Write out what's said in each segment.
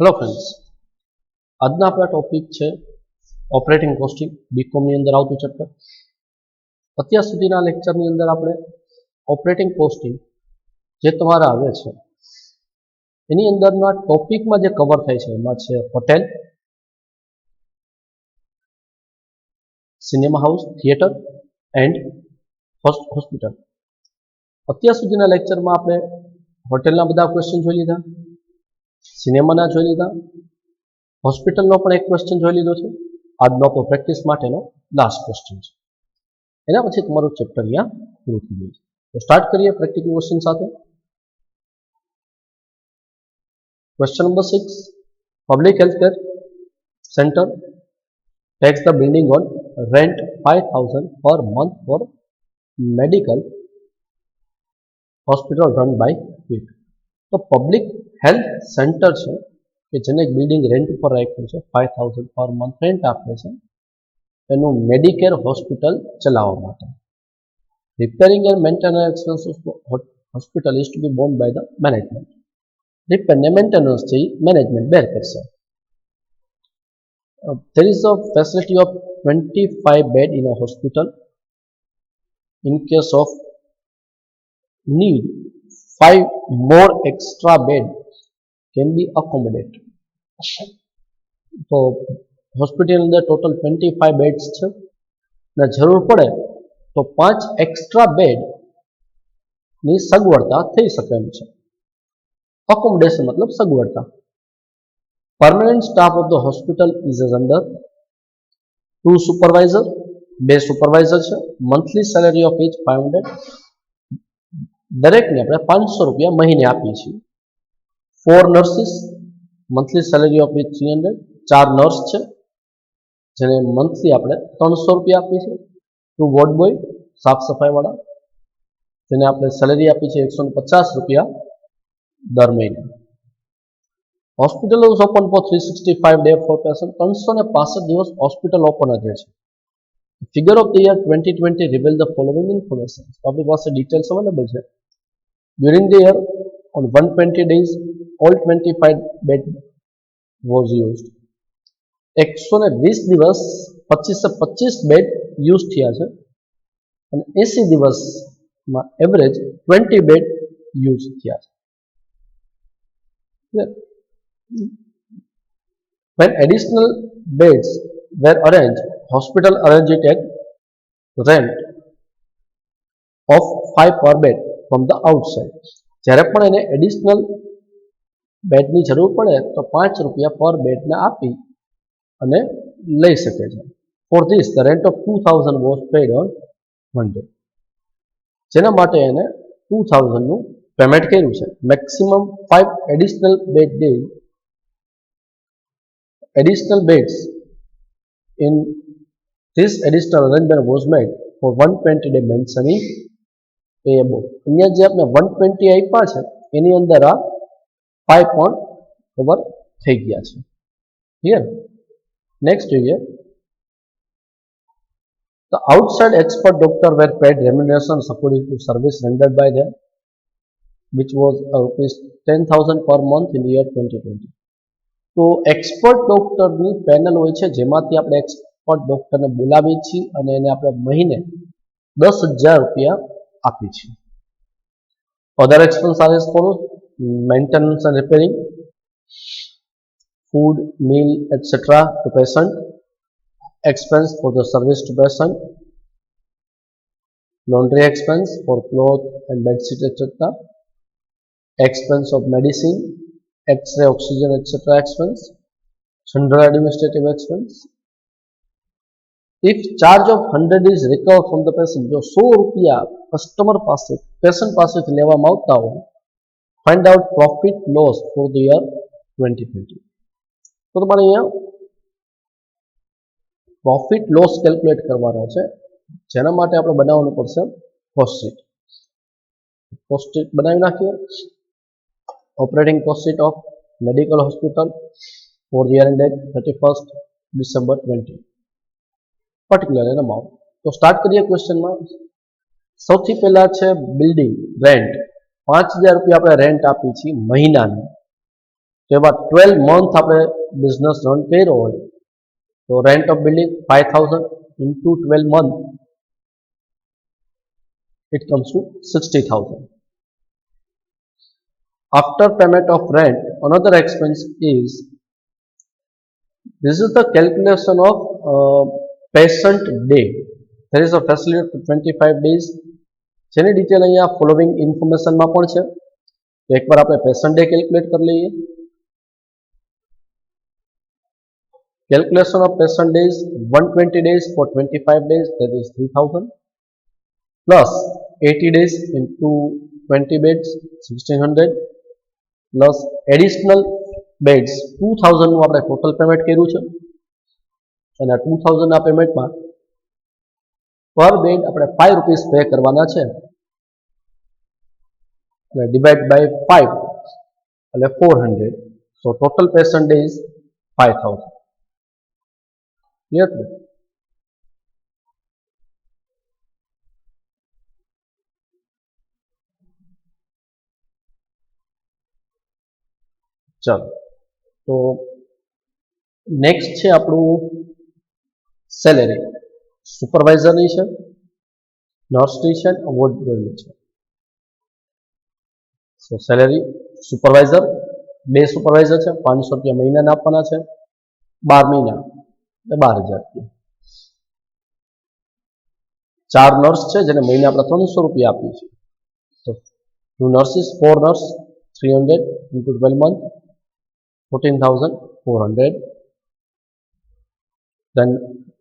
Hello friends, આજના આપણા topic છે ઓપરેટિંગ કોસ્ટિંગ બીકોમ ની અંદર આવતું ચેપ્ટર. અત્યાર સુધીના લેક્ચરની અંદર આપણે ઓપરેટિંગ કોસ્ટિંગ જે તમારા આવે છે એની અંદરના ટોપિકમાં જે કવર થાય છે એમાં છે hotel, cinema house, theatre and hospital. અત્યાર સુધીના લેક્ચરમાં આપણે હોટેલના બધા ક્વેશ્ચન જોઈ લીધા, સિનેમાના જોઈ લીધા, હોસ્પિટલનો પણ એક ક્વેશ્ચન જોઈ લીધો છે. આજનો આપણો પ્રેક્ટિસ માટેનો લાસ્ટ ક્વેશ્ચન છે. એના પછી તમારું ચેપ્ટર અહીંયા પૂરું થઈ ગયું છે. તો સ્ટાર્ટ કરીએ પ્રેક્ટિકલ ક્વેશ્ચન સાથે. Question number 6. Public healthcare centre takes the building on rent 5,000 per month for medical hospital run by it. તો પબ્લિક હેલ્થ સેન્ટર છે કે જેને એક બિલ્ડિંગ રેન્ટ ઉપર રાખ્યું છે, 5,000 પર મંથ રેન્ટ આપે છે એનું મેડિકેર હોસ્પિટલ ચલાવવા માટે. Repairing and maintenance expenses hospital is to be borne by the management. Repair ને મેન્ટેનન્સ છે મેનેજમેન્ટ બેર કરશે. There is a facility of 25 bed in a hospital. In case of need, 5 more extra bed can be accommodated. તો hospital અંદર total 25 beds છે ને જરૂર પડે તો 5 એક્સ્ટ્રા બેડ ની સગવડતા થઈ શકે એમ છે. અકોમોડેશન મતલબ સગવડતા. Permanent staff of the hospital is as under 2 supervisor, 2 supervisor છે. Monthly salary of each 500. દરેકને આપણે 500 રૂપિયા મહિને આપીએ છીએ. 4 nurses, monthly salary of each 300. 4 nurse છે જેને મંથલી આપણે 300 રૂપિયા આપીએ છીએ. 2 વોર્ડ બોય, સાફ સફાઈ વાળા, જેને આપણે સેલેરી આપી છે 150 રૂપિયા દર મહિને. Hospital is open for 365 days for patient. 365 દિવસ હોસ્પિટલ ઓપન જ છે. Figure of the year 2020 reveal the following information. આપણી પાસે ડિટેલ્સ અવેલેબલ છે. During the year on 120 days all 25 bed was used. 120 દિવસ 25 બેડ યુઝ થયા છે અને 80 દિવસમાં એવરેજ 20 બેડ યુઝ થયા છે. When additional beds were arranged, hospital arranged it at rent of 5 per bed from the outside. જ્યારે પણ એને એડિશનલ બેડની જરૂર પડે તો 5 રૂપિયા પર બેડને આપી અને લઈ શકે છે. For this the rent of 2,000 was paid on Monday. જેના માટે એને 2,000 નું પેમેન્ટ કર્યું છે. Maximum 5 additional bed day additional beds in this additional arrangement was made for 120 day mentioning above. અહીંયા જે આપણે 120 આપ્યા છે એની અંદર આ 5 પણ કવર થઈ ગયા છે. ક્લિયર? નેક્સ્ટ જોઈએ. The outside expert doctor were paid remunerations according to service rendered by them, which was rupees 10,000 per month in the year 2020. તો એક્સપર્ટ ડોક્ટરની પેનલ હોય છે જેમાંથી આપણે એક્સપર્ટ ડોક્ટરને બોલાવીએ છીએ અને એને આપણે મહિને 10,000 રૂપિયા આપીએ છીએ. Other expense are as follows: maintenance and repairing, food, meal etcetera to patient, expense for the service to patient, laundry expense for cloth and bed sheet etc., expense of medicine, X-ray, oxygen etc. expense, general administrative expense. If charge of 100 is recovered from the patient, જો 100 રૂપિયા customer પાસે patient પાસેથી લેવામાં આવતા હોય, find out profit loss for the year 2020. તો તમારે અહીંયા પ્રોફિટ લોસ કેલ્ક્યુલેટ કરવાનો છે, જેના માટે આપણે બનાવવાનું પડશે કોસ્ટ શીટ. કોસ્ટ શીટ બનાવી નાખીએ. Operating cost sheet of medical hospital for year ended 31st December 20 particular an amount. તો સ્ટાર્ટ કરીએ ક્વેશ્ચનમાં. સૌથી પહેલા છે બિલ્ડિંગ રેન્ટ. 5,000 રૂપિયા આપણે રેન્ટ આપી છીએ મહિનાની. તો એવા 12 મંથ આપણે બિઝનેસ રન કર્યો હોય તો rent of building 5000 into 12 month it comes to 60,000. After payment of rent, another expense is, this is the calculation of patient day. There is a facility to 25 days. જેની detail અહીંયા following ઇન્ફોર્મેશનમાં પણ છે. તો એકવાર આપણે પેશન્ટ ડે કેલ્ક્યુલેટ કરી લઈએ. Calculation of patient days, 120 days for 25 days, that is 3000, plus 80 days into 20 beds, 1600, plus additional beds 2000 નું આપણે ટોટલ પેમેન્ટ કર્યું છે અને 2000 ના પેમેન્ટમાં પર બેડ આપણે 5 રૂપીસ પે કરવાના છે અને ડિવાઇડ બાય 5 એટલે 400. સો total patient day is 5000. Clear? ચાલો, તો નેક્સ્ટ છે આપણું સેલેરી. સુપરવાઇઝરની છે, નર્સની છે, વોર્ડ બોયની છે. સો સેલેરી સુપરવાઇઝર, 2 સુપરવાઇઝર છે, 500 રૂપિયા મહિનાના આપવાના છે, 12 મહિના એટલે 12000 રૂપિયા. 4 નર્સ છે જેને મહિને આપણે 300 રૂપિયા આપીએ છીએ. તો 2 nurses, 4 nurse, 300 into 12 month, 14,400. Then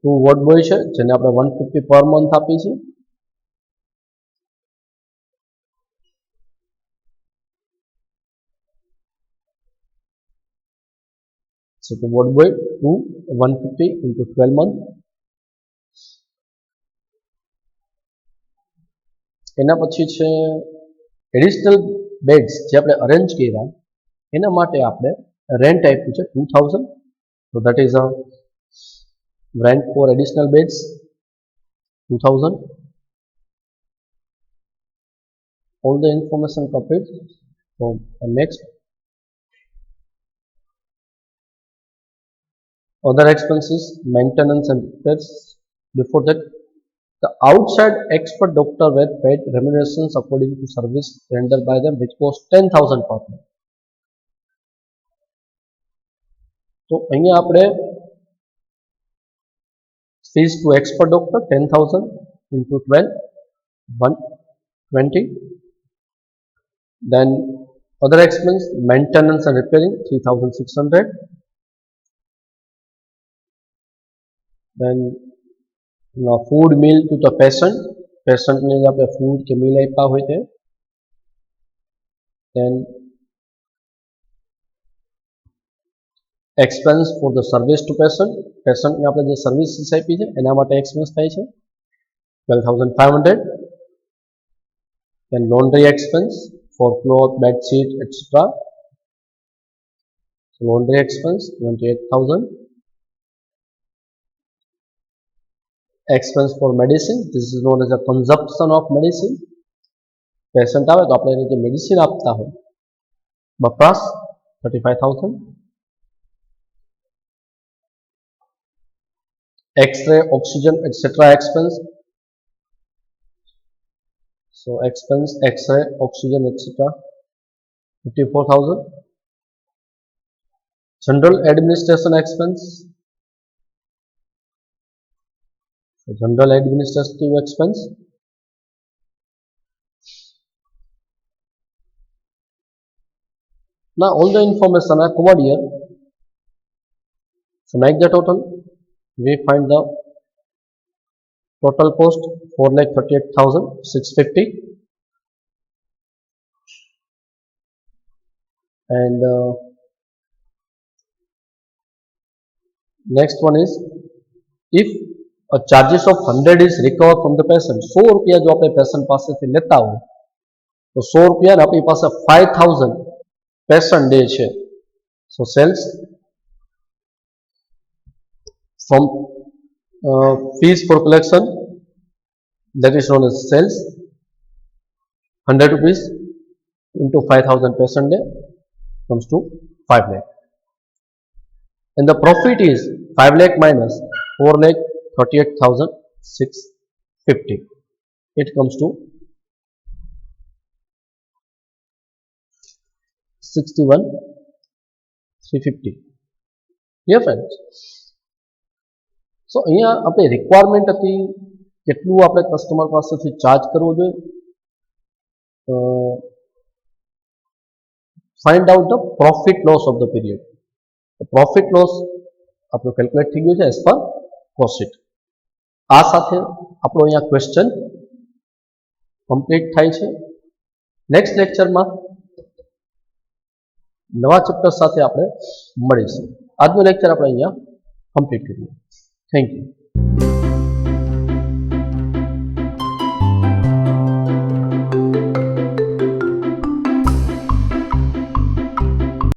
2 ward boy છે જેને આપણે 150 પર મંથ આપીએ છીએ. So the word boy 2 150 into 12 month. એના પછી છે એડિશનલ બેડ્સ જે આપણે અરેન્જ કર્યા એના માટે આપણે રેન્ટ આપ્યું છે 2000. So that is a rent for additional beds 2000. All the information complete. So next, other expenses, maintenance and repairs. Before that, the outside expert doctor were paid remunerations according to service rendered by them, which was 10,000 per month. So અહીંયા આપણે fees to expert doctor 10,000 into 12, 120. Then other expense, maintenance and repairing 3,600. Then food meal to the patient ને આપણે food કે mill આપ્યા હોય તે. Then expense for the service to patient ને આપણે જે સર્વિસીસ આપી છે એના માટે એક્સપેન્સ થાય છે 12,500. Then laundry expense for cloth, bed sheet, etc. So laundry expense 28,000. Expense for medicine, this is known as a consumption of medicine. Patient આવે તો આપણે એને જે મેડિસિન આપતા હોય વપરાશ 35,000. X-ray, oxygen, etc. expense. So expense X-ray, oxygen, etc. 54,000. General administration expense. So general administrative expense. Now all the information are covered here. So make the total. We find the total cost 4,38,650. And next one is, if a charges of 100 is recovered from the patient, 100 રૂપિયા જો આપણે patient પાસેથી લેતા હોય તો 100 રૂપિયા ને આપણી પાસે 5000 પેશન્ટ ડે છે. So sales from fees for collection, that is known as sales, 100 rupees into 5000 patient day comes to 5 lakh. And the profit is 5 lakh minus 4 lakh 38,650. It comes to 61,350. Yeah, friends. So અહીંયા આપણે requirement હતી કેટલું આપણે customer પાસેથી charge કરવો જોઈએ. Find out the profit loss of the period. The profit loss આપણું calculate થઈ ગયું છે એઝ પર કોસ્ટ. આ સાથે આપણો અહીંયા ક્વેશ્ચન કમ્પ્લીટ થાય છે. નેક્સ્ટ લેક્ચરમાં નવા ચેપ્ટર સાથે આપણે મળીશું. આજનો લેક્ચર આપણે અહીંયા કમ્પ્લીટ કરીએ. Thank you.